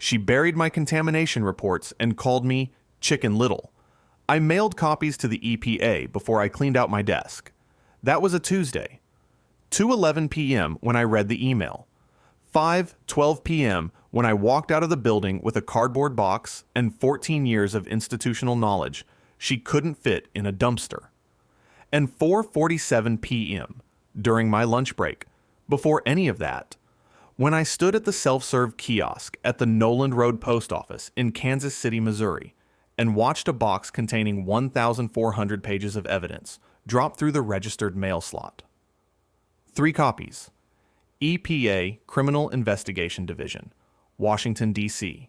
She buried my contamination reports and called me Chicken Little. I mailed copies to the EPA before I cleaned out my desk. That was a Tuesday. 2:11 p.m. when I read the email. 5:12 p.m. when I walked out of the building with a cardboard box and 14 years of institutional knowledge she couldn't fit in a dumpster. And 4:47 p.m. during my lunch break, before any of that, when I stood at the self-serve kiosk at the Noland Road Post Office in Kansas City, Missouri, and watched a box containing 1,400 pages of evidence drop through the registered mail slot. 3 copies. EPA Criminal Investigation Division, Washington, D.C.,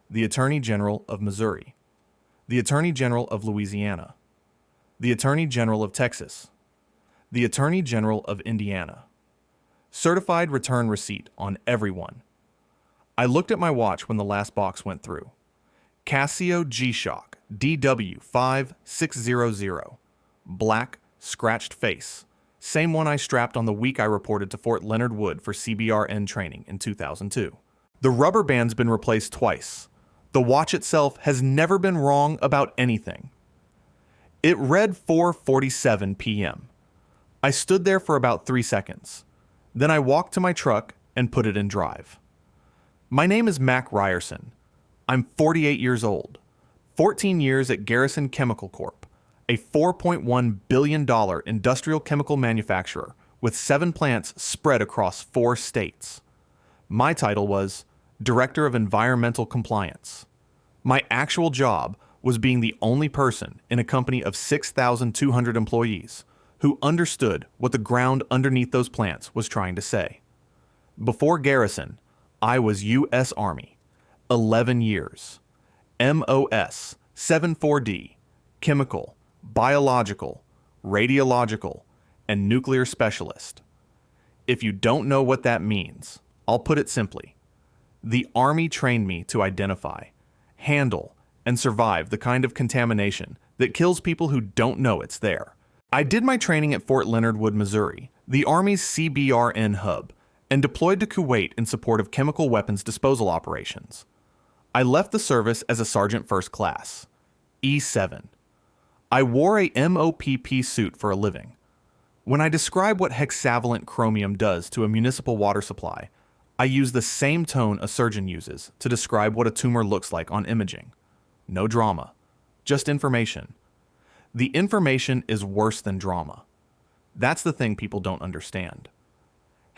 the Attorney General of Missouri, the Attorney General of Louisiana, the Attorney General of Texas, the Attorney General of Indiana. Certified return receipt on everyone. I looked at my watch when the last box went through. Casio G-Shock DW5600. Black, scratched face. Same one I strapped on the week I reported to Fort Leonard Wood for CBRN training in 2002. The rubber band's been replaced twice. The watch itself has never been wrong about anything. It read 4:47 p.m. I stood there for about 3 seconds. Then I walked to my truck and put it in drive. My name is Mac Ryerson. I'm 48 years old. 14 years at Garrison Chemical Corp., a $4.1 billion industrial chemical manufacturer with 7 plants spread across 4 states. My title was Director of Environmental Compliance. My actual job was being the only person in a company of 6,200 employees who understood what the ground underneath those plants was trying to say. Before Garrison, I was U.S. Army, 11 years, MOS, 74D, chemical, biological, radiological, and nuclear specialist. If you don't know what that means, I'll put it simply. The Army trained me to identify, handle, and survive the kind of contamination that kills people who don't know it's there. I did my training at Fort Leonard Wood, Missouri, the Army's CBRN hub, and deployed to Kuwait in support of chemical weapons disposal operations. I left the service as a Sergeant First Class, E7. I wore a MOPP suit for a living. When I describe what hexavalent chromium does to a municipal water supply, I use the same tone a surgeon uses to describe what a tumor looks like on imaging. No drama, just information. The information is worse than drama. That's the thing people don't understand.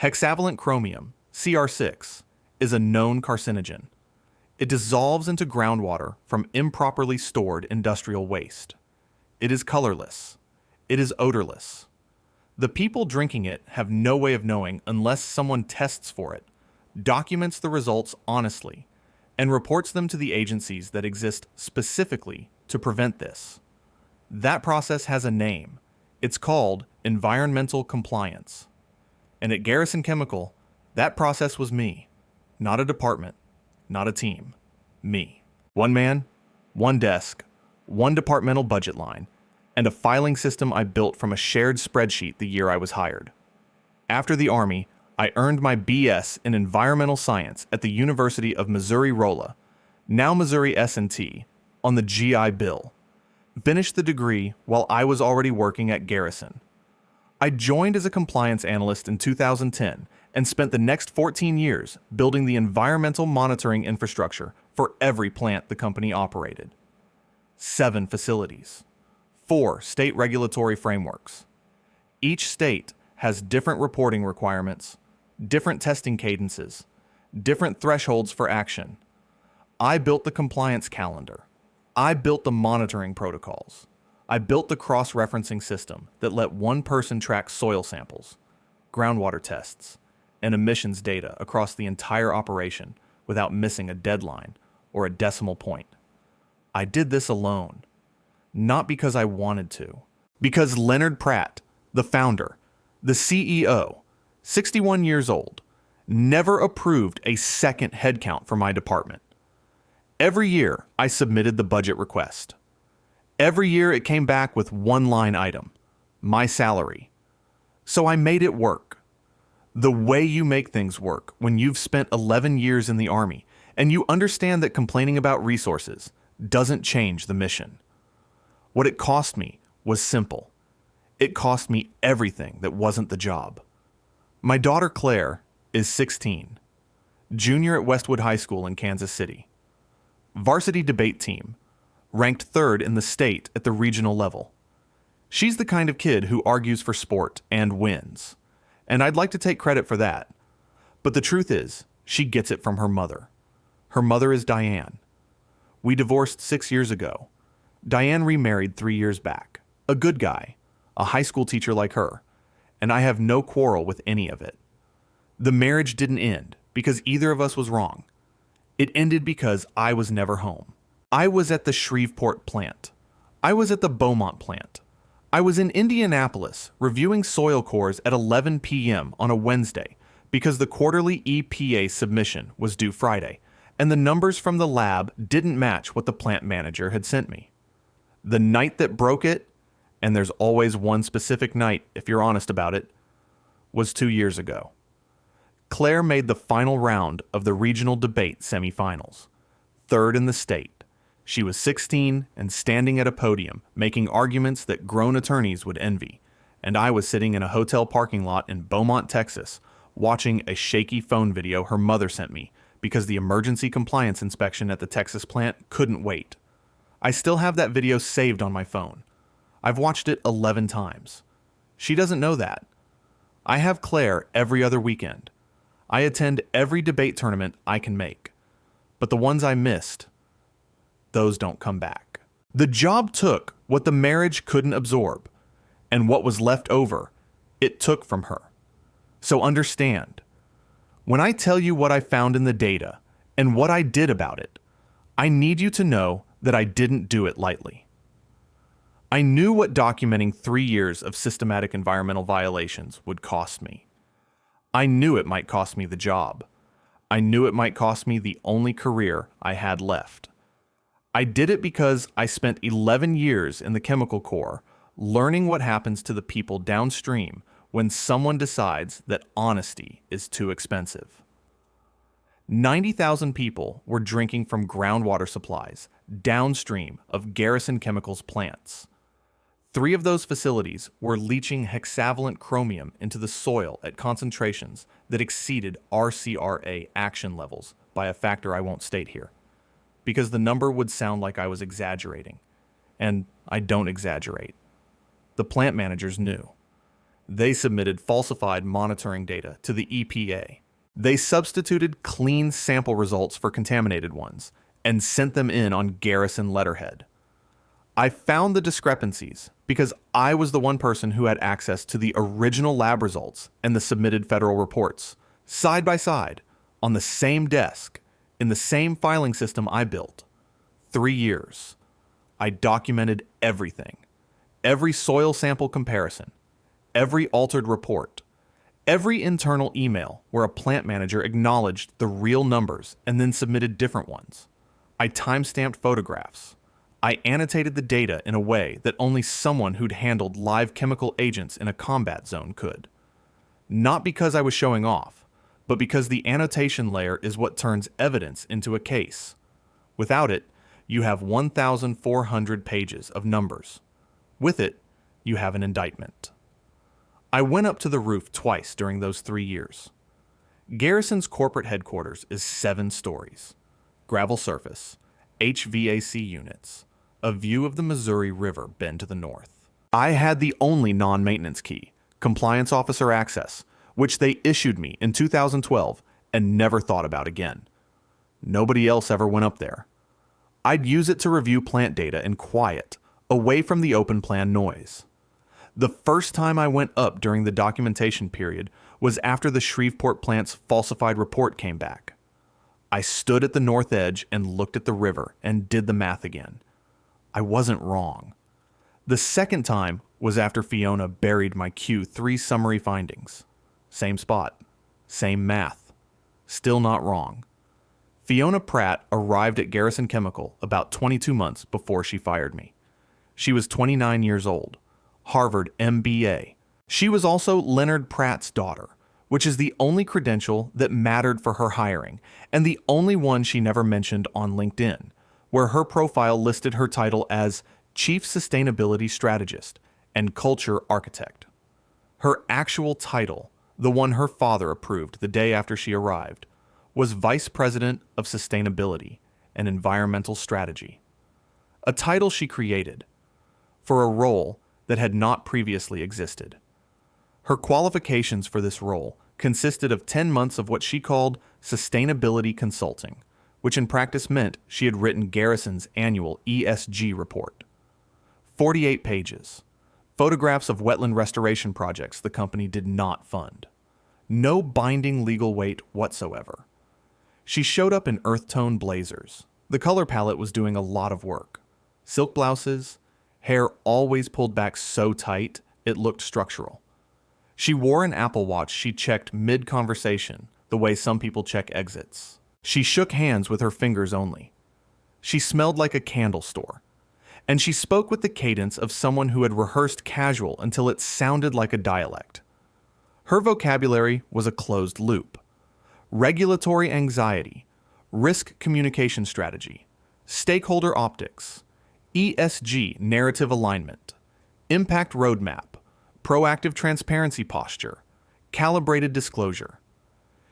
Hexavalent chromium, CR6, is a known carcinogen. It dissolves into groundwater from improperly stored industrial waste. It is colorless. It is odorless. The people drinking it have no way of knowing unless someone tests for it, documents the results honestly, and reports them to the agencies that exist specifically to prevent this. That process has a name. It's called environmental compliance. And at Garrison Chemical, that process was me. Not a department, not a team. Me. One man, one desk, one departmental budget line, and a filing system I built from a shared spreadsheet the year I was hired. After the Army, I earned my BS in environmental science at the University of Missouri-Rolla, now Missouri S&T, on the GI Bill. Finished the degree while I was already working at Garrison. I joined as a compliance analyst in 2010 and spent the next 14 years building the environmental monitoring infrastructure for every plant the company operated. 7 facilities. 4 state regulatory frameworks. Each state has different reporting requirements, different testing cadences, different thresholds for action. I built the compliance calendar. I built the monitoring protocols. I built the cross-referencing system that let one person track soil samples, groundwater tests, and emissions data across the entire operation without missing a deadline or a decimal point. I did this alone, not because I wanted to, because Leonard Pratt, the founder, the CEO, 61 years old, never approved a second headcount for my department. Every year, I submitted the budget request. Every year, it came back with one line item, my salary. So I made it work. The way you make things work when you've spent 11 years in the Army and you understand that complaining about resources doesn't change the mission. What it cost me was simple. It cost me everything that wasn't the job. My daughter Claire is 16, junior at Westwood High School in Kansas City. Varsity debate team, ranked third in the state at the regional level. She's the kind of kid who argues for sport and wins, and I'd like to take credit for that. But the truth is, she gets it from her mother. Her mother is Diane. We divorced 6 years ago. Diane remarried 3 years back. A good guy, a high school teacher like her, and I have no quarrel with any of it. The marriage didn't end because either of us was wrong. It ended because I was never home. I was at the Shreveport plant. I was at the Beaumont plant. I was in Indianapolis reviewing soil cores at 11 p.m. on a Wednesday because the quarterly EPA submission was due Friday, and the numbers from the lab didn't match what the plant manager had sent me. The night that broke it, and there's always one specific night if you're honest about it, was 2 years ago. Claire made the final round of the regional debate semifinals, third in the state. She was 16 and standing at a podium making arguments that grown attorneys would envy, and I was sitting in a hotel parking lot in Beaumont, Texas, watching a shaky phone video her mother sent me because the emergency compliance inspection at the Texas plant couldn't wait. I still have that video saved on my phone. I've watched it 11 times. She doesn't know that. I have Claire every other weekend. I attend every debate tournament I can make. But the ones I missed, those don't come back. The job took what the marriage couldn't absorb, and what was left over, it took from her. So understand, when I tell you what I found in the data and what I did about it, I need you to know that I didn't do it lightly. I knew what documenting 3 years of systematic environmental violations would cost me. I knew it might cost me the job. I knew it might cost me the only career I had left. I did it because I spent 11 years in the chemical corps learning what happens to the people downstream when someone decides that honesty is too expensive. 90,000 people were drinking from groundwater supplies downstream of Garrison Chemicals plants. 3 of those facilities were leaching hexavalent chromium into the soil at concentrations that exceeded RCRA action levels by a factor I won't state here, because the number would sound like I was exaggerating, and I don't exaggerate. The plant managers knew. They submitted falsified monitoring data to the EPA. They substituted clean sample results for contaminated ones and sent them in on Garrison letterhead. I found the discrepancies because I was the one person who had access to the original lab results and the submitted federal reports, side by side, on the same desk, in the same filing system I built. 3 years. I documented everything. Every soil sample comparison. Every altered report. Every internal email where a plant manager acknowledged the real numbers and then submitted different ones. I timestamped photographs. I annotated the data in a way that only someone who'd handled live chemical agents in a combat zone could. Not because I was showing off, but because the annotation layer is what turns evidence into a case. Without it, you have 1,400 pages of numbers. With it, you have an indictment. I went up to the roof twice during those 3 years. Garrison's corporate headquarters is 7 stories. Gravel surface, HVAC units, a view of the Missouri River bend to the north. I had the only non-maintenance key, compliance officer access, which they issued me in 2012 and never thought about again. Nobody else ever went up there. I'd use it to review plant data in quiet, away from the open plan noise. The first time I went up during the documentation period was after the Shreveport plant's falsified report came back. I stood at the north edge and looked at the river and did the math again. I wasn't wrong. The second time was after Fiona buried my Q3 summary findings. Same spot, same math. Still not wrong. Fiona Pratt arrived at Garrison Chemical about 22 months before she fired me. She was 29 years old, Harvard MBA. She was also Leonard Pratt's daughter, which is the only credential that mattered for her hiring, and the only one she never mentioned on LinkedIn, where her profile listed her title as Chief Sustainability Strategist and Culture Architect. Her actual title, the one her father approved the day after she arrived, was Vice President of Sustainability and Environmental Strategy, a title she created for a role that had not previously existed. Her qualifications for this role consisted of 10 months of what she called sustainability consulting, which in practice meant she had written Garrison's annual ESG report. 48 pages, photographs of wetland restoration projects the company did not fund. No binding legal weight whatsoever. She showed up in earth tone blazers. The color palette was doing a lot of work. Silk blouses, hair always pulled back so tight it looked structural. She wore an Apple Watch she checked mid-conversation, the way some people check exits. She shook hands with her fingers only. She smelled like a candle store. And she spoke with the cadence of someone who had rehearsed casual until it sounded like a dialect. Her vocabulary was a closed loop. Regulatory anxiety, risk communication strategy, stakeholder optics, ESG narrative alignment, impact roadmap, proactive transparency posture, calibrated disclosure.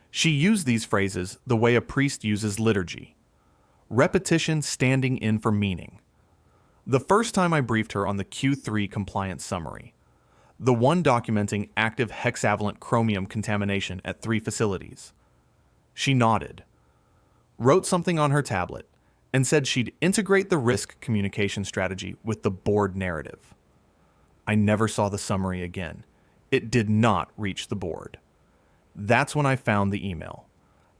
She used these phrases the way a priest uses liturgy. Repetition standing in for meaning. The first time I briefed her on the Q3 compliance summary, the one documenting active hexavalent chromium contamination at 3 facilities, she nodded, wrote something on her tablet, and said she'd integrate the risk communication strategy with the board narrative. I never saw the summary again. It did not reach the board. That's when I found the email.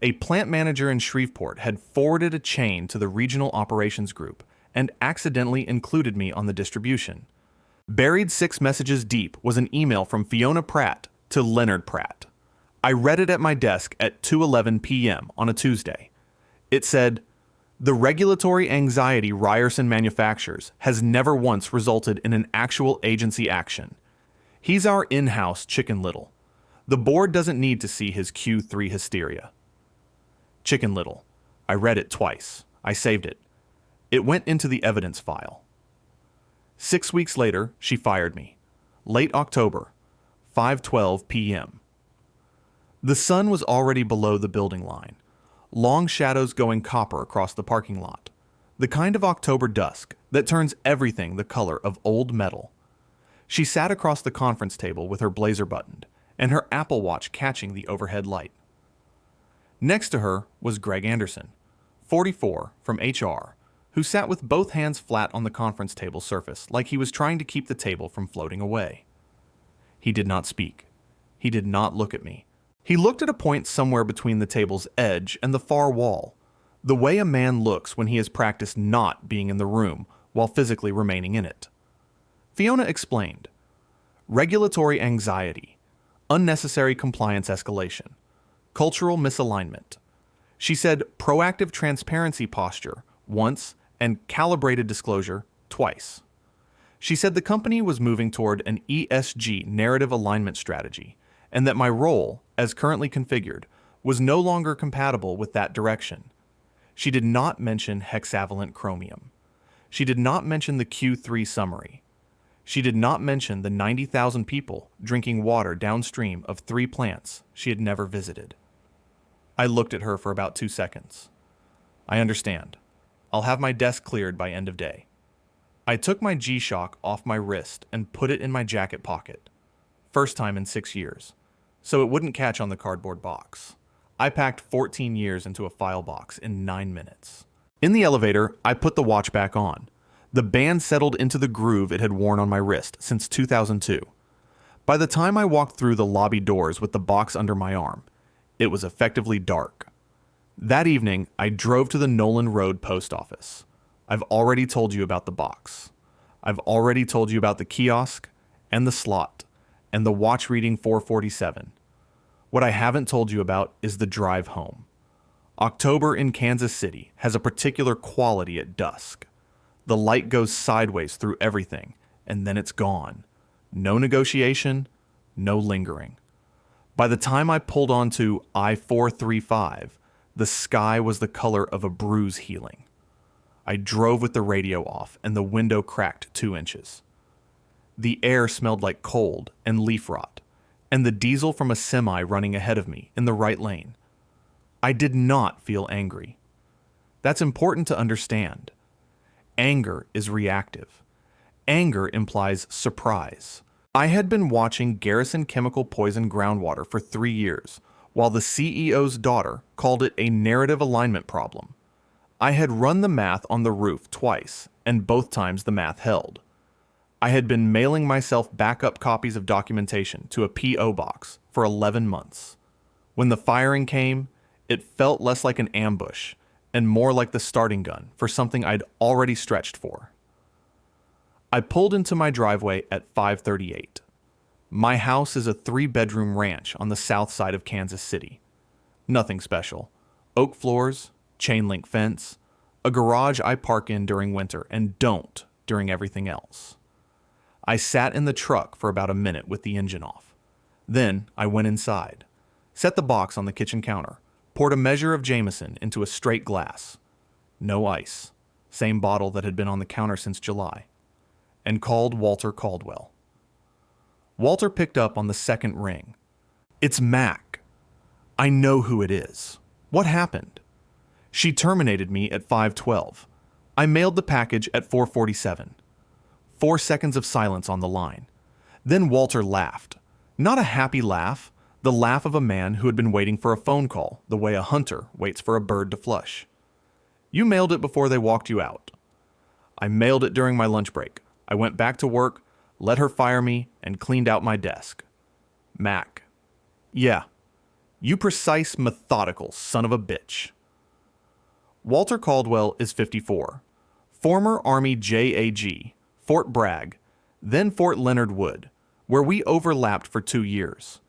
A plant manager in Shreveport had forwarded a chain to the regional operations group and accidentally included me on the distribution. Buried 6 messages deep was an email from Fiona Pratt to Leonard Pratt. I read it at my desk at 2:11 p.m. on a Tuesday. It said, "The regulatory anxiety Ryerson manufactures has never once resulted in an actual agency action. He's our in-house Chicken Little. The board doesn't need to see his Q3 hysteria." Chicken Little. I read it twice. I saved it. It went into the evidence file. 6 weeks later, she fired me. Late October, 5:12 p.m. The sun was already below the building line. Long shadows going copper across the parking lot. The kind of October dusk that turns everything the color of old metal. She sat across the conference table with her blazer buttoned and her Apple Watch catching the overhead light. Next to her was Greg Anderson, 44, from HR, who sat with both hands flat on the conference table surface like he was trying to keep the table from floating away. He did not speak. He did not look at me. He looked at a point somewhere between the table's edge and the far wall, the way a man looks when he has practiced not being in the room while physically remaining in it. Fiona explained. Regulatory anxiety, unnecessary compliance escalation, cultural misalignment. She said proactive transparency posture once and calibrated disclosure twice. She said the company was moving toward an ESG narrative alignment strategy and that my role, as currently configured, was no longer compatible with that direction. She did not mention hexavalent chromium. She did not mention the Q3 summary. She did not mention the 90,000 people drinking water downstream of 3 plants she had never visited. I looked at her for about 2 seconds. I understand. I'll have my desk cleared by end of day. I took my G-Shock off my wrist and put it in my jacket pocket. First time in 6 years. So it wouldn't catch on the cardboard box. I packed 14 years into a file box in 9 minutes. In the elevator, I put the watch back on. The band settled into the groove it had worn on my wrist since 2002. By the time I walked through the lobby doors with the box under my arm, it was effectively dark. That evening, I drove to the Nolan Road post office. I've already told you about the box. I've already told you about the kiosk and the slot and the watch reading 447. What I haven't told you about is the drive home. October in Kansas City has a particular quality at dusk. The light goes sideways through everything, and then it's gone. No negotiation, no lingering. By the time I pulled onto I-435, the sky was the color of a bruise healing. I drove with the radio off and the window cracked 2 inches. The air smelled like cold and leaf rot, and the diesel from a semi running ahead of me in the right lane. I did not feel angry. That's important to understand. Anger is reactive. Anger implies surprise. I had been watching Garrison Chemical poison groundwater for 3 years, while the CEO's daughter called it a narrative alignment problem. I had run the math on the roof twice, and both times the math held. I had been mailing myself backup copies of documentation to a P.O. box for 11 months. When the firing came, it felt less like an ambush and more like the starting gun for something I'd already stretched for. I pulled into my driveway at 5:38. My house is a 3-bedroom ranch on the south side of Kansas City. Nothing special. Oak floors, chain link fence, a garage I park in during winter and don't during everything else. I sat in the truck for about a minute with the engine off. Then I went inside, set the box on the kitchen counter, poured a measure of Jameson into a straight glass. No ice, same bottle that had been on the counter since July, and called Walter Caldwell. Walter picked up on the second ring. "It's Mac. I know who it is. What happened?" "She terminated me at 5:12. I mailed the package at 4:47. 4 seconds of silence on the line. Then Walter laughed. Not a happy laugh, the laugh of a man who had been waiting for a phone call, the way a hunter waits for a bird to flush. "You mailed it before they walked you out." "I mailed it during my lunch break. I went back to work, let her fire me, and cleaned out my desk." Mac. "Yeah. You precise, methodical son of a bitch." Walter Caldwell is 54. Former Army JAG, Fort Bragg, then Fort Leonard Wood, where we overlapped for 2 years.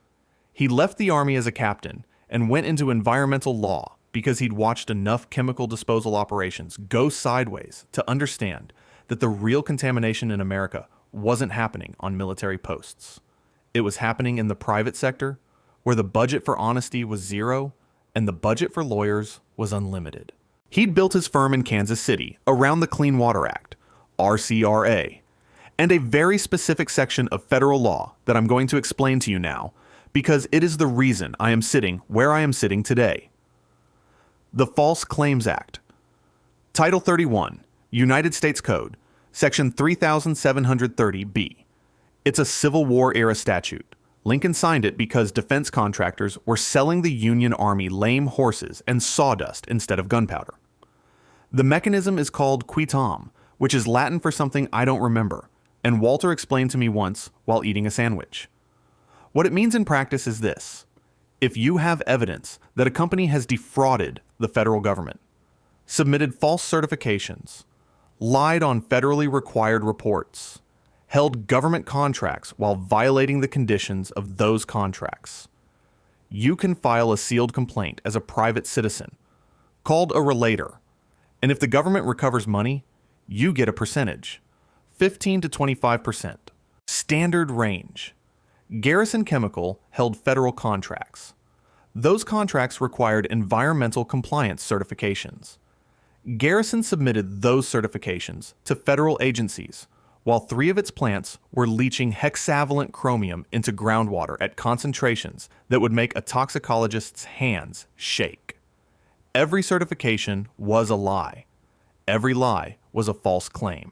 He left the Army as a captain and went into environmental law because he'd watched enough chemical disposal operations go sideways to understand that the real contamination in America wasn't happening on military posts. It was happening in the private sector, where the budget for honesty was zero and the budget for lawyers was unlimited. He'd built his firm in Kansas City around the Clean Water Act, RCRA, and a very specific section of federal law that I'm going to explain to you now, because it is the reason I am sitting where I am sitting today. The False Claims Act. Title 31, United States Code, Section 3730B. It's a Civil War-era statute. Lincoln signed it because defense contractors were selling the Union Army lame horses and sawdust instead of gunpowder. The mechanism is called quitam, which is Latin for something I don't remember, and Walter explained to me once while eating a sandwich. What it means in practice is this: if you have evidence that a company has defrauded the federal government, submitted false certifications, lied on federally required reports, held government contracts while violating the conditions of those contracts, you can file a sealed complaint as a private citizen, called a relator, and if the government recovers money, you get a percentage, 15 to 25%. Standard range. Garrison Chemical held federal contracts. Those contracts required environmental compliance certifications. Garrison submitted those certifications to federal agencies, while 3 of its plants were leaching hexavalent chromium into groundwater at concentrations that would make a toxicologist's hands shake. Every certification was a lie. Every lie was a false claim.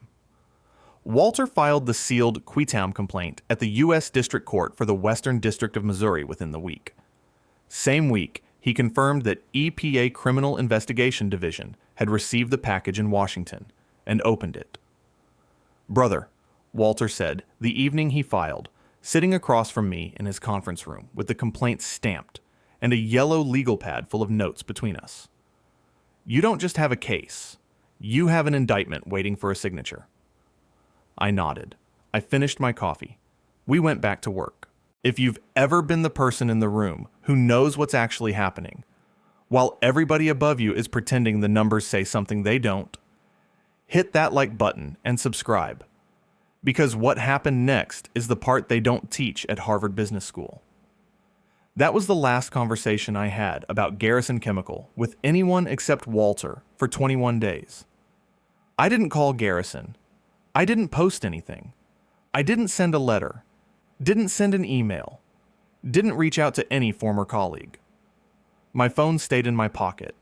Walter filed the sealed quitam complaint at the U.S. District Court for the Western District of Missouri within the week. Same week, he confirmed that EPA Criminal Investigation Division had received the package in Washington and opened it. "Brother," Walter said the evening he filed, sitting across from me in his conference room with the complaint stamped and a yellow legal pad full of notes between us. "You don't just have a case. You have an indictment waiting for a signature." I nodded. I finished my coffee. We went back to work. If you've ever been the person in the room who knows what's actually happening, while everybody above you is pretending the numbers say something they don't, hit that like button and subscribe. Because what happened next is the part they don't teach at Harvard Business School. That was the last conversation I had about Garrison Chemical with anyone except Walter for 21 days. I didn't call Garrison. I didn't post anything. I didn't send a letter. Didn't send an email. Didn't reach out to any former colleague. My phone stayed in my pocket.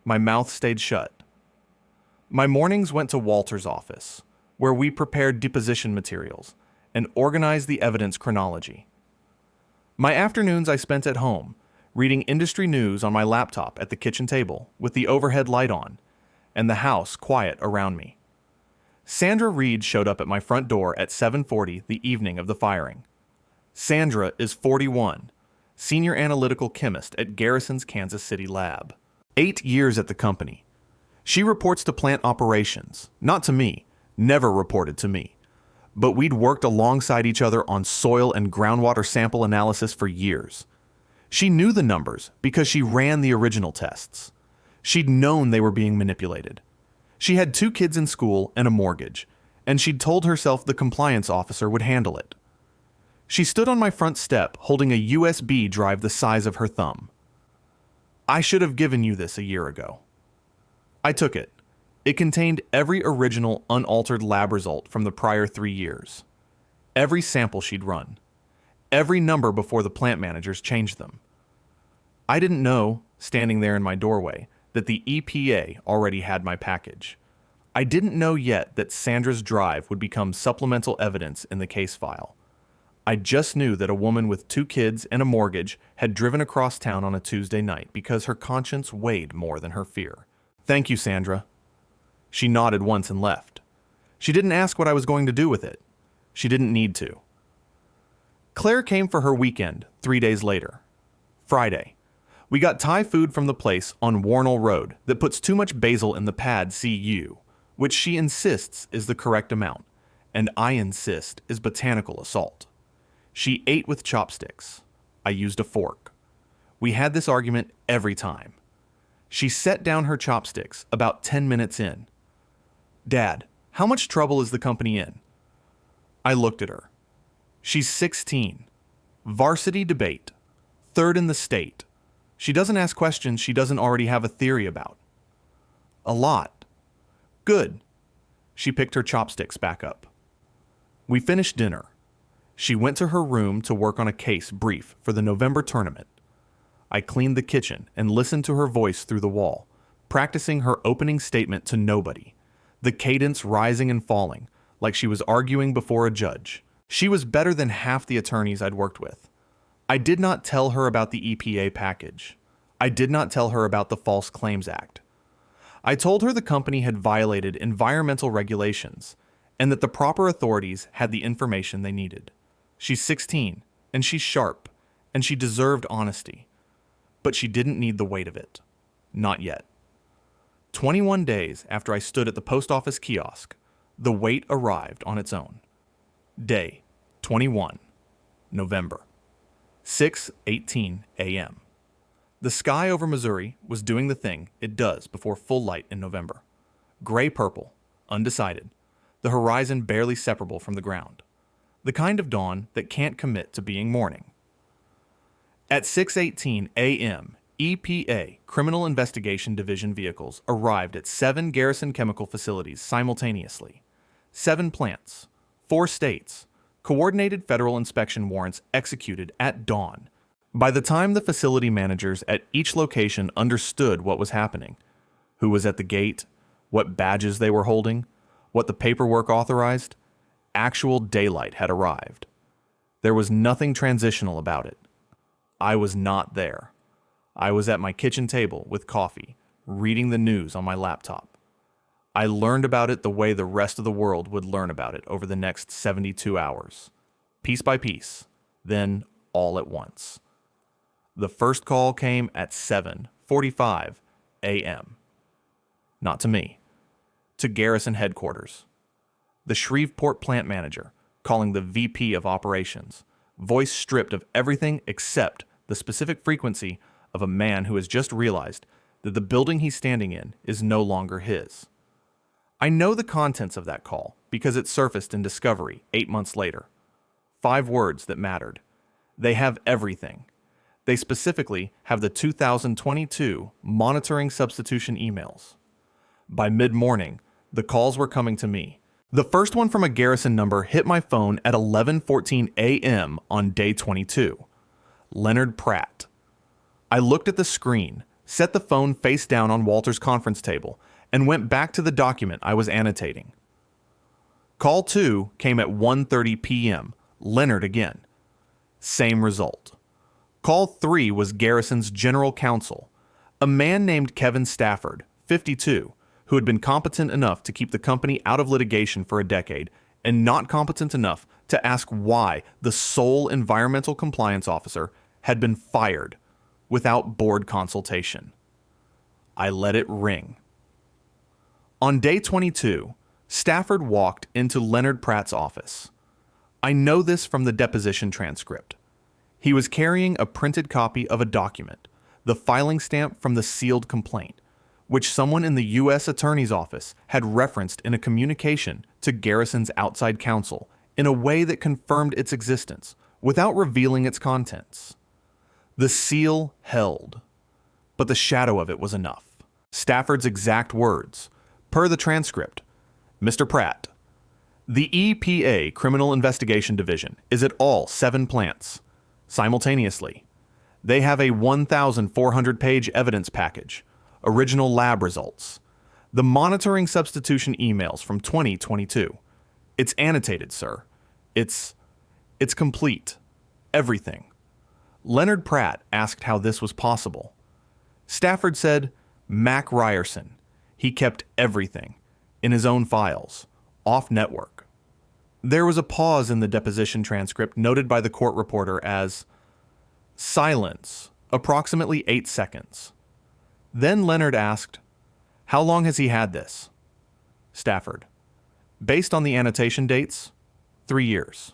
My mouth stayed shut. My mornings went to Walter's office, where we prepared deposition materials and organized the evidence chronology. My afternoons I spent at home, reading industry news on my laptop at the kitchen table with the overhead light on, and the house quiet around me. Sandra Reed showed up at my front door at 7:40 the evening of the firing. Sandra is 41, senior analytical chemist at Garrison's Kansas City lab. 8 years at the company. She reports to plant operations, not to me, never reported to me. But we'd worked alongside each other on soil and groundwater sample analysis for years. She knew the numbers because she ran the original tests. She'd known they were being manipulated. She had 2 kids in school and a mortgage, and she'd told herself the compliance officer would handle it. She stood on my front step holding a USB drive the size of her thumb. I should have given you this a year ago. I took it. It contained every original, unaltered lab result from the prior 3 years. Every sample she'd run. Every number before the plant managers changed them. I didn't know, standing there in my doorway, that the EPA already had my package. I didn't know yet that Sandra's drive would become supplemental evidence in the case file. I just knew that a woman with 2 kids and a mortgage had driven across town on a Tuesday night because her conscience weighed more than her fear. Thank you, Sandra. She nodded once and left. She didn't ask what I was going to do with it. She didn't need to. Claire came for her weekend 3 days later. Friday. We got Thai food from the place on Warnell Road that puts too much basil in the pad CU, which she insists is the correct amount, and I insist is botanical assault. She ate with chopsticks. I used a fork. We had this argument every time. She set down her chopsticks about 10 minutes in. Dad, how much trouble is the company in? I looked at her. She's 16. Varsity debate. 3rd in the state. She doesn't ask questions she doesn't already have a theory about. A lot. Good. She picked her chopsticks back up. We finished dinner. She went to her room to work on a case brief for the November tournament. I cleaned the kitchen and listened to her voice through the wall, practicing her opening statement to nobody, the cadence rising and falling, like she was arguing before a judge. She was better than half the attorneys I'd worked with. I did not tell her about the EPA package. I did not tell her about the False Claims Act. I told her the company had violated environmental regulations and that the proper authorities had the information they needed. She's 16, and she's sharp, and she deserved honesty. But she didn't need the weight of it. Not yet. 21 days after I stood at the post office kiosk, the weight arrived on its own. Day 21, November, 6:18 a.m. The sky over Missouri was doing the thing it does before full light in November. Gray-purple, undecided, the horizon barely separable from the ground. The kind of dawn that can't commit to being morning. At 6:18 a.m., EPA Criminal Investigation Division vehicles arrived at 7 Garrison chemical facilities simultaneously. 7 plants, 4 states, coordinated federal inspection warrants executed at dawn. By the time the facility managers at each location understood what was happening, who was at the gate, what badges they were holding, what the paperwork authorized, actual daylight had arrived. There was nothing transitional about it. I was not there. I was at my kitchen table with coffee, reading the news on my laptop. I learned about it the way the rest of the world would learn about it over the next 72 hours. Piece by piece, then all at once. The first call came at 7:45 a.m. Not to me. To Garrison headquarters. The Shreveport plant manager, calling the VP of operations, voice stripped of everything except the specific frequency of a man who has just realized that the building he's standing in is no longer his. I know the contents of that call because it surfaced in Discovery 8 months later. 5 words that mattered. They have everything. They specifically have the 2022 monitoring substitution emails. By mid-morning, the calls were coming to me. The first one from a Garrison number hit my phone at 11:14 a.m. on day 22. Leonard Pratt. I looked at the screen, set the phone face down on Walter's conference table, and went back to the document I was annotating. Call 2 came at 1:30 p.m. Leonard again. Same result. Call 3 was Garrison's general counsel, a man named Kevin Stafford, 52, who had been competent enough to keep the company out of litigation for a decade and not competent enough to ask why the sole environmental compliance officer had been fired without board consultation. I let it ring. On day 22, Stafford walked into Leonard Pratt's office. I know this from the deposition transcript. He was carrying a printed copy of a document, the filing stamp from the sealed complaint, which someone in the U.S. Attorney's Office had referenced in a communication to Garrison's outside counsel in a way that confirmed its existence without revealing its contents. The seal held, but the shadow of it was enough. Stafford's exact words, per the transcript, Mr. Pratt, the EPA Criminal Investigation Division is at all 7 plants. Simultaneously, they have a 1,400-page evidence package, original lab results, the monitoring substitution emails from 2022. It's annotated, sir. It's complete. Everything. Leonard Pratt asked how this was possible. Stafford said, Mac Ryerson. He kept everything in his own files, off-network. There was a pause in the deposition transcript noted by the court reporter as silence, approximately 8 seconds. Then Leonard asked, how long has he had this? Stafford, based on the annotation dates, 3 years.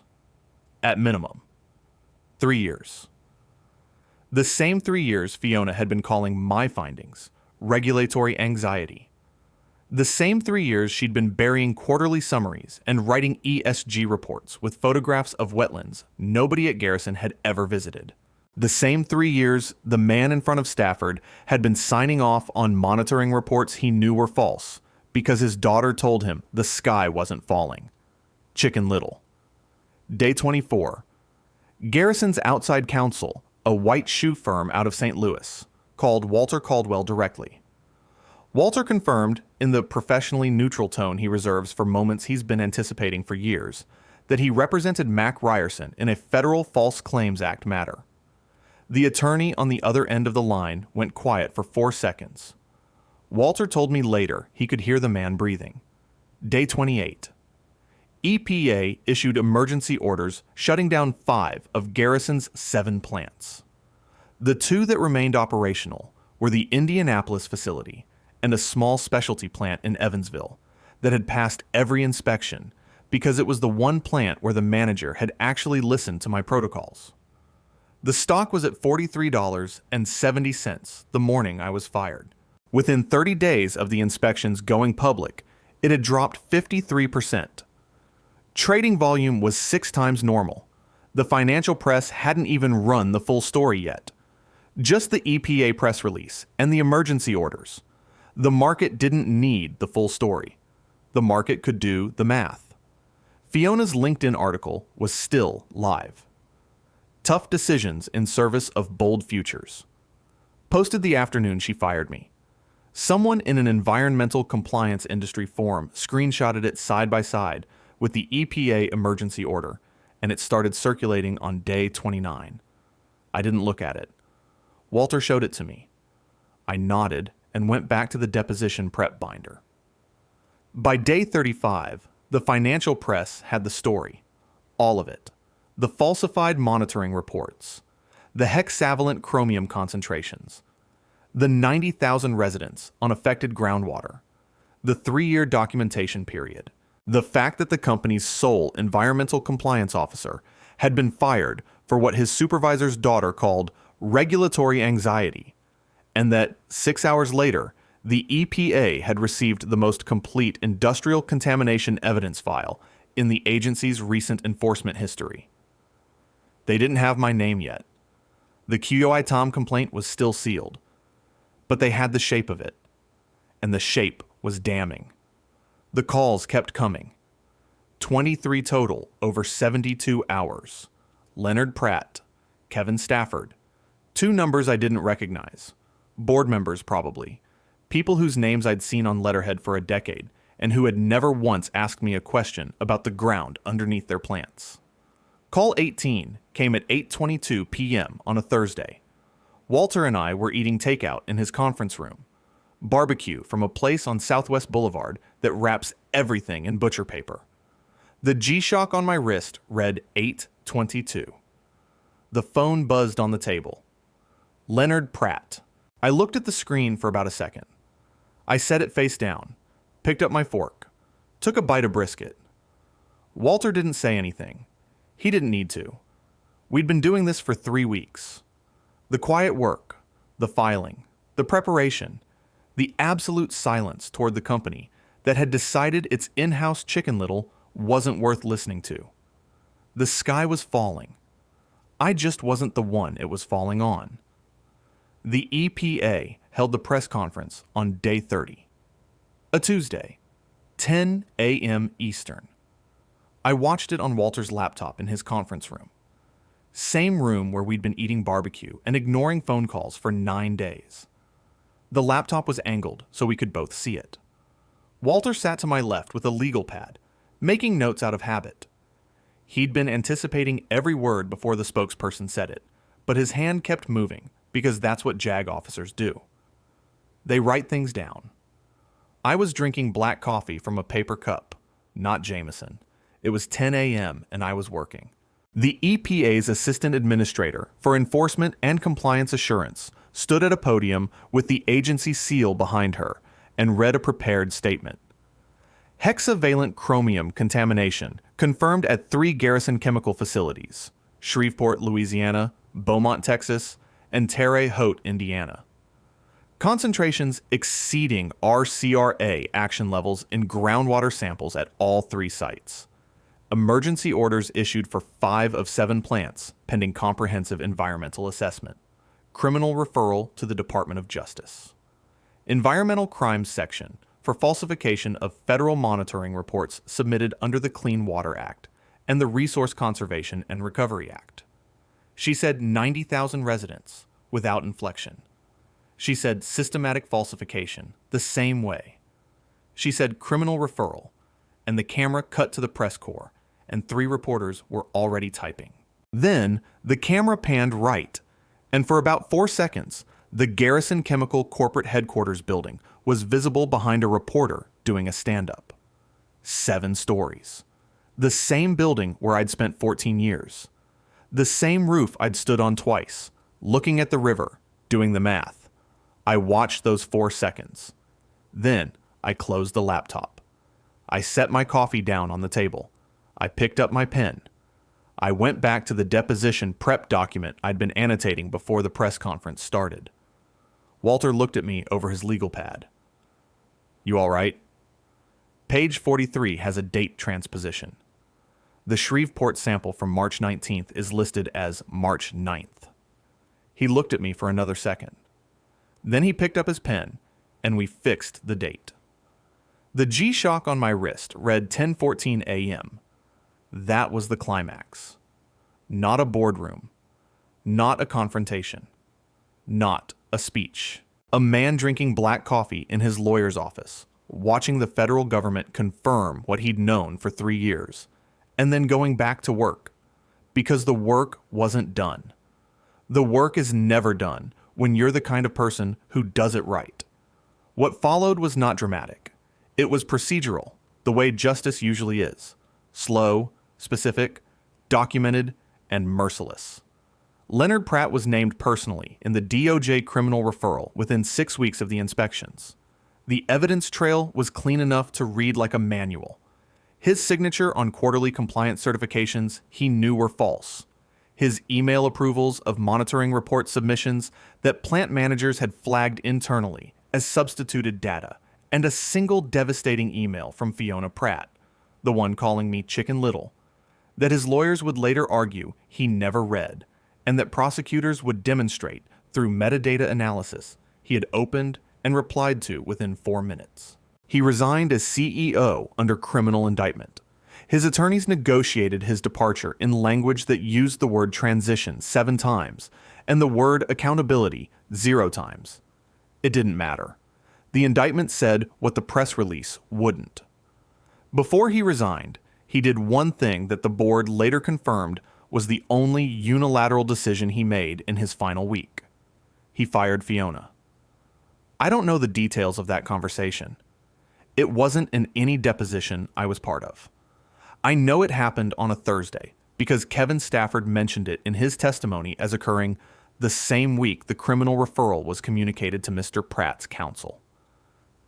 At minimum, 3 years. The same 3 years Fiona had been calling my findings, regulatory anxiety. The same 3 years she'd been burying quarterly summaries and writing ESG reports with photographs of wetlands nobody at Garrison had ever visited. The same 3 years the man in front of Stafford had been signing off on monitoring reports he knew were false because his daughter told him the sky wasn't falling. Chicken Little. Day 24. Garrison's outside counsel, a white shoe firm out of St. Louis, called Walter Caldwell directly. Walter confirmed, in the professionally neutral tone he reserves for moments he's been anticipating for years, that he represented Mac Ryerson in a federal False Claims Act matter. The attorney on the other end of the line went quiet for 4 seconds. Walter told me later he could hear the man breathing. Day 28. EPA issued emergency orders shutting down 5 of Garrison's 7 plants. The 2 that remained operational were the Indianapolis facility and a small specialty plant in Evansville that had passed every inspection because it was the one plant where the manager had actually listened to my protocols. The stock was at $43.70 the morning I was fired. Within 30 days of the inspections going public, it had dropped 53%. Trading volume was 6 times normal. The financial press hadn't even run the full story yet. Just the EPA press release and the emergency orders. The market didn't need the full story. The market could do the math. Fiona's LinkedIn article was still live. Tough decisions in service of bold futures. Posted the afternoon she fired me. Someone in an environmental compliance industry forum screenshotted it side by side with the EPA emergency order, and it started circulating on day 29. I didn't look at it. Walter showed it to me. I nodded and went back to the deposition prep binder. By day 35, the financial press had the story. All of it. The falsified monitoring reports. The hexavalent chromium concentrations. The 90,000 residents on affected groundwater. The 3-year documentation period. The fact that the company's sole environmental compliance officer had been fired for what his supervisor's daughter called regulatory anxiety, and that 6 hours later, the EPA had received the most complete industrial contamination evidence file in the agency's recent enforcement history. They didn't have my name yet. The QUI Tom complaint was still sealed, but they had the shape of it, and the shape was damning. The calls kept coming. 23 total over 72 hours. Leonard Pratt, Kevin Stafford. 2 numbers I didn't recognize. Board members, probably. People whose names I'd seen on letterhead for a decade, and who had never once asked me a question about the ground underneath their plants. Call 18 came at 8:22 p.m. on a Thursday. Walter and I were eating takeout in his conference room. Barbecue from a place on Southwest Boulevard that wraps everything in butcher paper. The G-Shock on my wrist read 8:22. The phone buzzed on the table. Leonard Pratt. I looked at the screen for about a second. I set it face down, picked up my fork, took a bite of brisket. Walter didn't say anything. He didn't need to. We'd been doing this for 3 weeks. The quiet work, the filing, the preparation, the absolute silence toward the company that had decided its in-house Chicken Little wasn't worth listening to. The sky was falling. I just wasn't the one it was falling on. The EPA held the press conference on day 30. A Tuesday, 10 a.m. Eastern. I watched it on Walter's laptop in his conference room. Same room where we'd been eating barbecue and ignoring phone calls for 9 days. The laptop was angled so we could both see it. Walter sat to my left with a legal pad, making notes out of habit. He'd been anticipating every word before the spokesperson said it, but his hand kept moving because that's what JAG officers do. They write things down. I was drinking black coffee from a paper cup, not Jameson. It was 10 a.m. and I was working. The EPA's Assistant Administrator for Enforcement and Compliance Assurance stood at a podium with the agency seal behind her and read a prepared statement. Hexavalent chromium contamination confirmed at 3 Garrison chemical facilities, Shreveport, Louisiana, Beaumont, Texas, and Terre Haute, Indiana. Concentrations exceeding RCRA action levels in groundwater samples at all 3 sites. Emergency orders issued for 5 of 7 plants pending comprehensive environmental assessment. Criminal referral to the Department of Justice. Environmental Crimes Section for falsification of federal monitoring reports submitted under the Clean Water Act and the Resource Conservation and Recovery Act. She said 90,000 residents without inflection. She said systematic falsification the same way. She said criminal referral, and the camera cut to the press corps, and 3 reporters were already typing. Then the camera panned right, and for about 4 seconds, the Garrison Chemical Corporate Headquarters building was visible behind a reporter doing a stand-up. 7 stories. The same building where I'd spent 14 years. The same roof I'd stood on twice, looking at the river, doing the math. I watched those 4 seconds. Then I closed the laptop. I set my coffee down on the table. I picked up my pen. I went back to the deposition prep document I'd been annotating before the press conference started. Walter looked at me over his legal pad. "You all right?" Page 43 has a date transposition. The Shreveport sample from March 19th is listed as March 9th. He looked at me for another second. Then he picked up his pen, and we fixed the date. The G-Shock on my wrist read 10:14 a.m. That was the climax. Not a boardroom. Not a confrontation. Not a speech. A man drinking black coffee in his lawyer's office, watching the federal government confirm what he'd known for 3 years, and then going back to work, because the work wasn't done. The work is never done when you're the kind of person who does it right. What followed was not dramatic. It was procedural, the way justice usually is. Slow, specific, documented, and merciless. Leonard Pratt was named personally in the DOJ criminal referral within 6 weeks of the inspections. The evidence trail was clean enough to read like a manual. His signature on quarterly compliance certifications he knew were false. His email approvals of monitoring report submissions that plant managers had flagged internally as substituted data, and a single devastating email from Fiona Pratt, the one calling me Chicken Little, that his lawyers would later argue he never read, and that prosecutors would demonstrate through metadata analysis he had opened and replied to within 4 minutes. He resigned as CEO under criminal indictment. His attorneys negotiated his departure in language that used the word transition 7 times and the word accountability 0 times. It didn't matter. The indictment said what the press release wouldn't. Before he resigned, he did one thing that the board later confirmed was the only unilateral decision he made in his final week. He fired Fiona. I don't know the details of that conversation. It wasn't in any deposition I was part of. I know it happened on a Thursday because Kevin Stafford mentioned it in his testimony as occurring the same week the criminal referral was communicated to Mr. Pratt's counsel.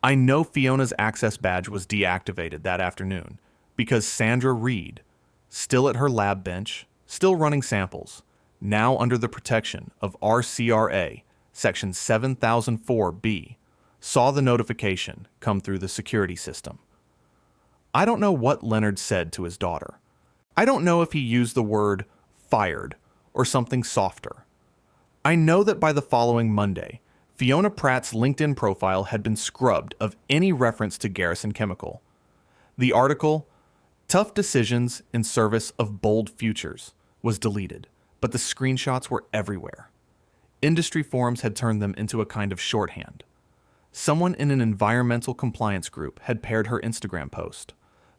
I know Fiona's access badge was deactivated that afternoon because Sandra Reed, still at her lab bench, still running samples, now under the protection of RCRA Section 7004B, saw the notification come through the security system. I don't know what Leonard said to his daughter. I don't know if he used the word fired or something softer. I know that by the following Monday, Fiona Pratt's LinkedIn profile had been scrubbed of any reference to Garrison Chemical. The article, "Tough Decisions in Service of Bold Futures," was deleted, but the screenshots were everywhere. Industry forums had turned them into a kind of shorthand. Someone in an environmental compliance group had paired her Instagram post,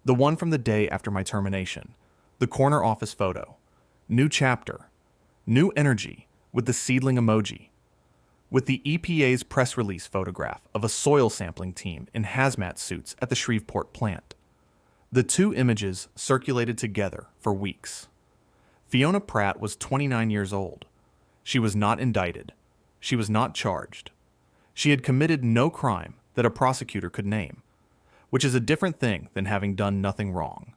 the one from the day after my termination, the corner office photo, new chapter, new energy with the seedling emoji, with the EPA's press release photograph of a soil sampling team in hazmat suits at the Shreveport plant. The 2 images circulated together for weeks. Fiona Pratt was 29 years old. She was not indicted. She was not charged. She had committed no crime that a prosecutor could name, which is a different thing than having done nothing wrong.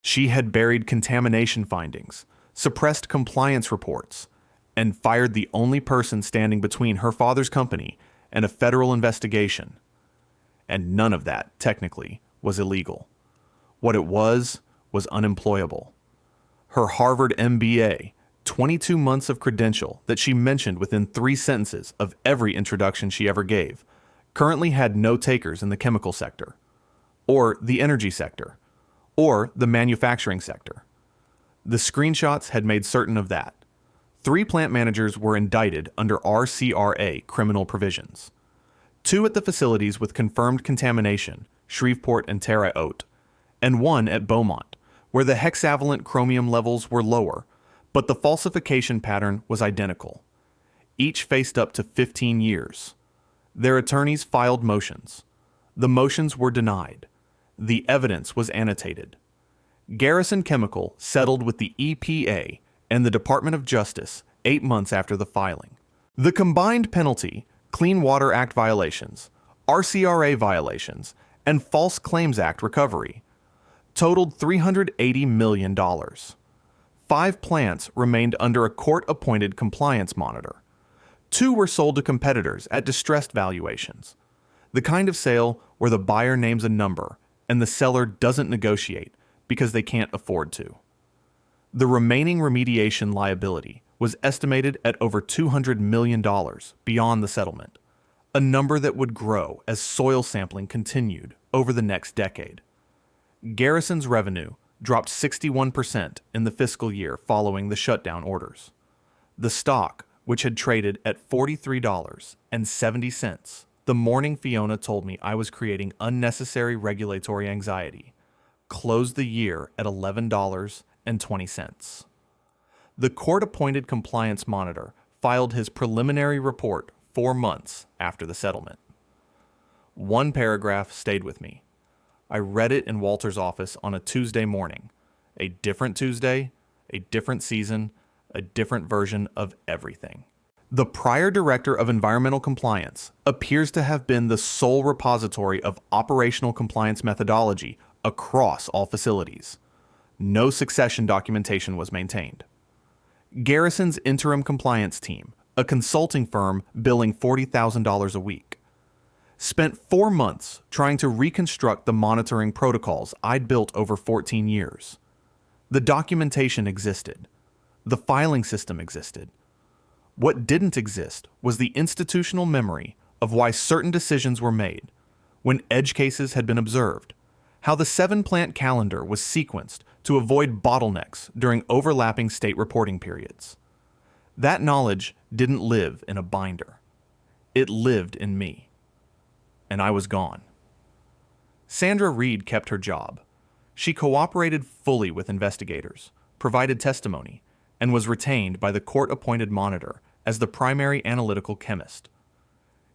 She had buried contamination findings, suppressed compliance reports, and fired the only person standing between her father's company and a federal investigation. And none of that, technically, was illegal. What it was unemployable. Her Harvard MBA, 22 months of credential that she mentioned within 3 sentences of every introduction she ever gave, currently had no takers in the chemical sector, or the energy sector, or the manufacturing sector. The screenshots had made certain of that. 3 plant managers were indicted under RCRA criminal provisions. 2 at the facilities with confirmed contamination, Shreveport and Terre Haute, and 1 at Beaumont, where the hexavalent chromium levels were lower, but the falsification pattern was identical. Each faced up to 15 years. Their attorneys filed motions. The motions were denied. The evidence was annotated. Garrison Chemical settled with the EPA and the Department of Justice 8 months after the filing. The combined penalty, Clean Water Act violations, RCRA violations, and False Claims Act recovery, totaled $380 million. 5 plants remained under a court-appointed compliance monitor. 2 were sold to competitors at distressed valuations, the kind of sale where the buyer names a number and the seller doesn't negotiate because they can't afford to. The remaining remediation liability was estimated at over $200 million beyond the settlement, a number that would grow as soil sampling continued over the next decade. Garrison's revenue dropped 61% in the fiscal year following the shutdown orders. The stock, which had traded at $43.70 the morning Fiona told me I was creating unnecessary regulatory anxiety, closed the year at $11.20. The court-appointed compliance monitor filed his preliminary report 4 months after the settlement. One paragraph stayed with me. I read it in Walter's office on a Tuesday morning. A different Tuesday, a different season, a different version of everything. The prior director of environmental compliance appears to have been the sole repository of operational compliance methodology across all facilities. No succession documentation was maintained. Garrison's interim compliance team, a consulting firm billing $40,000 a week, spent 4 months trying to reconstruct the monitoring protocols I'd built over 14 years. The documentation existed. The filing system existed. What didn't exist was the institutional memory of why certain decisions were made, when edge cases had been observed, how the 7-plant calendar was sequenced to avoid bottlenecks during overlapping state reporting periods. That knowledge didn't live in a binder. It lived in me. And I was gone. Sandra Reed kept her job. She cooperated fully with investigators, provided testimony, and was retained by the court-appointed monitor as the primary analytical chemist.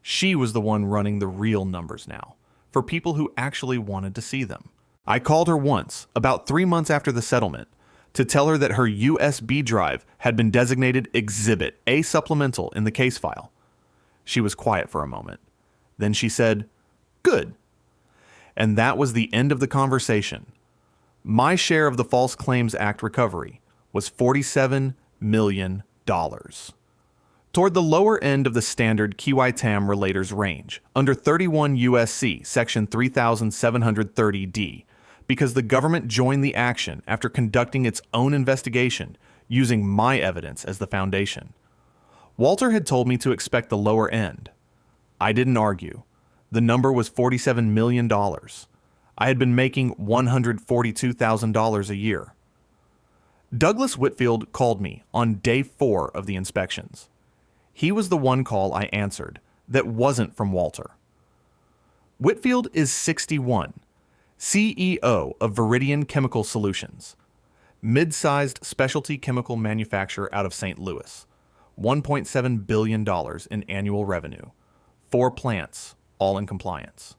She was the one running the real numbers now, for people who actually wanted to see them. I called her once, about 3 months after the settlement, to tell her that her USB drive had been designated Exhibit A Supplemental in the case file. She was quiet for a moment. Then she said, "Good." And that was the end of the conversation. My share of the False Claims Act recovery was $47 million. Toward the lower end of the standard Qui-Tam relator's range, under 31 U.S.C. section 3730D, because the government joined the action after conducting its own investigation using my evidence as the foundation. Walter had told me to expect the lower end. I didn't argue. The number was $47 million. I had been making $142,000 a year. Douglas Whitfield called me on day 4 of the inspections. He was the one call I answered that wasn't from Walter. Whitfield is 61, CEO of Viridian Chemical Solutions, mid-sized specialty chemical manufacturer out of St. Louis, $1.7 billion in annual revenue, 4 plants, all in compliance.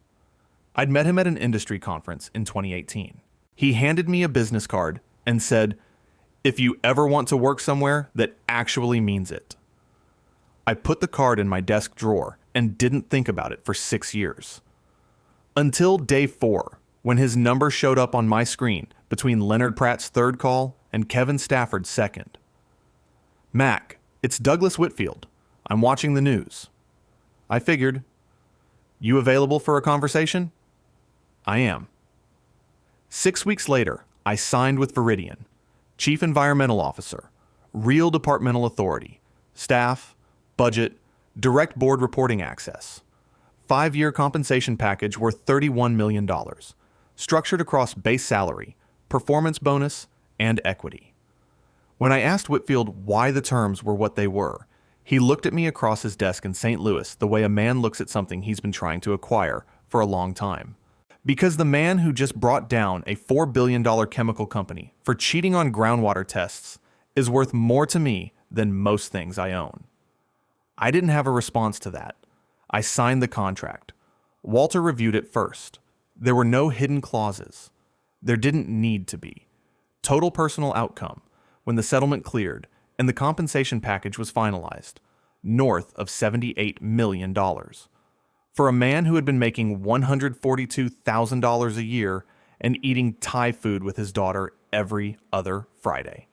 I'd met him at an industry conference in 2018. He handed me a business card and said, "If you ever want to work somewhere that actually means it." I put the card in my desk drawer and didn't think about it for 6 years. Until day 4, when his number showed up on my screen between Leonard Pratt's 3rd call and Kevin Stafford's 2nd. "Mac, it's Douglas Whitfield. I'm watching the news." I figured. "You available for a conversation?" "I am." 6 weeks later, I signed with Viridian, Chief Environmental Officer, real departmental authority, staff, budget, direct board reporting access. 5-year compensation package worth $31 million, structured across base salary, performance bonus, and equity. When I asked Whitfield why the terms were what they were, he looked at me across his desk in St. Louis the way a man looks at something he's been trying to acquire for a long time. Because the man who just brought down a $4 billion chemical company for cheating on groundwater tests is worth more to me than most things I own. I didn't have a response to that. I signed the contract. Walter reviewed it first. There were no hidden clauses. There didn't need to be. Total personal outcome, when the settlement cleared and the compensation package was finalized, north of $78 million. For a man who had been making $142,000 a year and eating Thai food with his daughter every other Friday.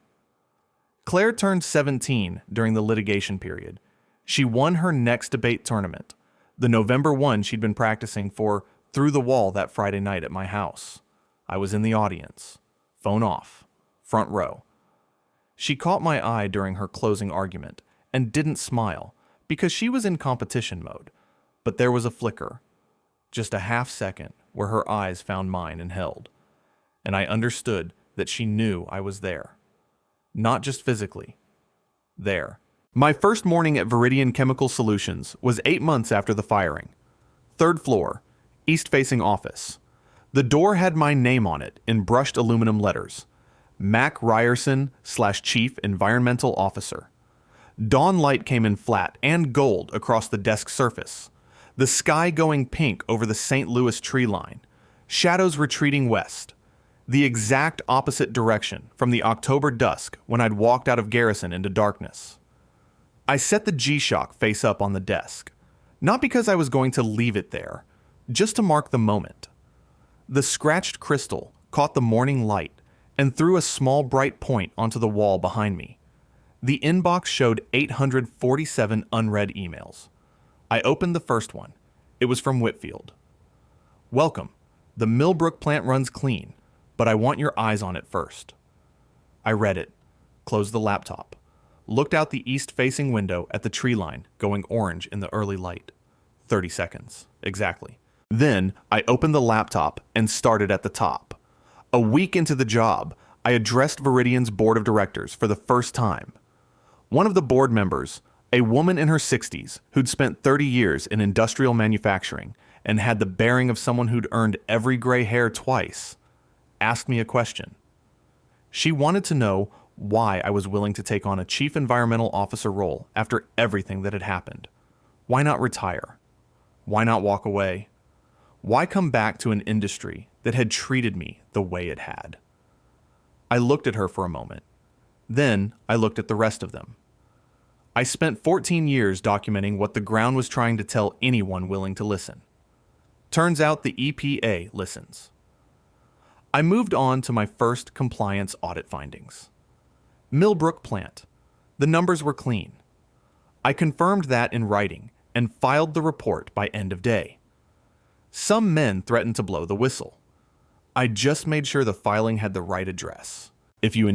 Claire turned 17 during the litigation period. She won her next debate tournament, the November one she'd been practicing for through the wall that Friday night at my house. I was in the audience, phone off, front row. She caught my eye during her closing argument and didn't smile because she was in competition mode, but there was a flicker, just a half second where her eyes found mine and held, and I understood that she knew I was there. Not just physically, there. My first morning at Viridian Chemical Solutions was 8 months after the firing. 3rd floor, east-facing office. The door had my name on it in brushed aluminum letters. Mac Ryerson / Chief Environmental Officer. Dawn light came in flat and gold across the desk surface. The sky going pink over the St. Louis tree line. Shadows retreating west. The exact opposite direction from the October dusk when I'd walked out of Garrison into darkness. I set the G-Shock face up on the desk, not because I was going to leave it there, just to mark the moment. The scratched crystal caught the morning light and threw a small bright point onto the wall behind me. The inbox showed 847 unread emails. I opened the first one. It was from Whitfield. "Welcome. The Millbrook plant runs clean, but I want your eyes on it first." I read it, closed the laptop, looked out the east-facing window at the tree line going orange in the early light. 30 seconds, exactly. Then I opened the laptop and started at the top. A week into the job, I addressed Viridian's board of directors for the first time. One of the board members, a woman in her 60s who'd spent 30 years in industrial manufacturing and had the bearing of someone who'd earned every gray hair twice, asked me a question. She wanted to know why I was willing to take on a chief environmental officer role after everything that had happened. Why not retire? Why not walk away? Why come back to an industry that had treated me the way it had? I looked at her for a moment. Then I looked at the rest of them. I spent 14 years documenting what the ground was trying to tell anyone willing to listen. Turns out the EPA listens. I moved on to my first compliance audit findings. Millbrook plant. The numbers were clean. I confirmed that in writing and filed the report by end of day. Some men threatened to blow the whistle. I just made sure the filing had the right address. If you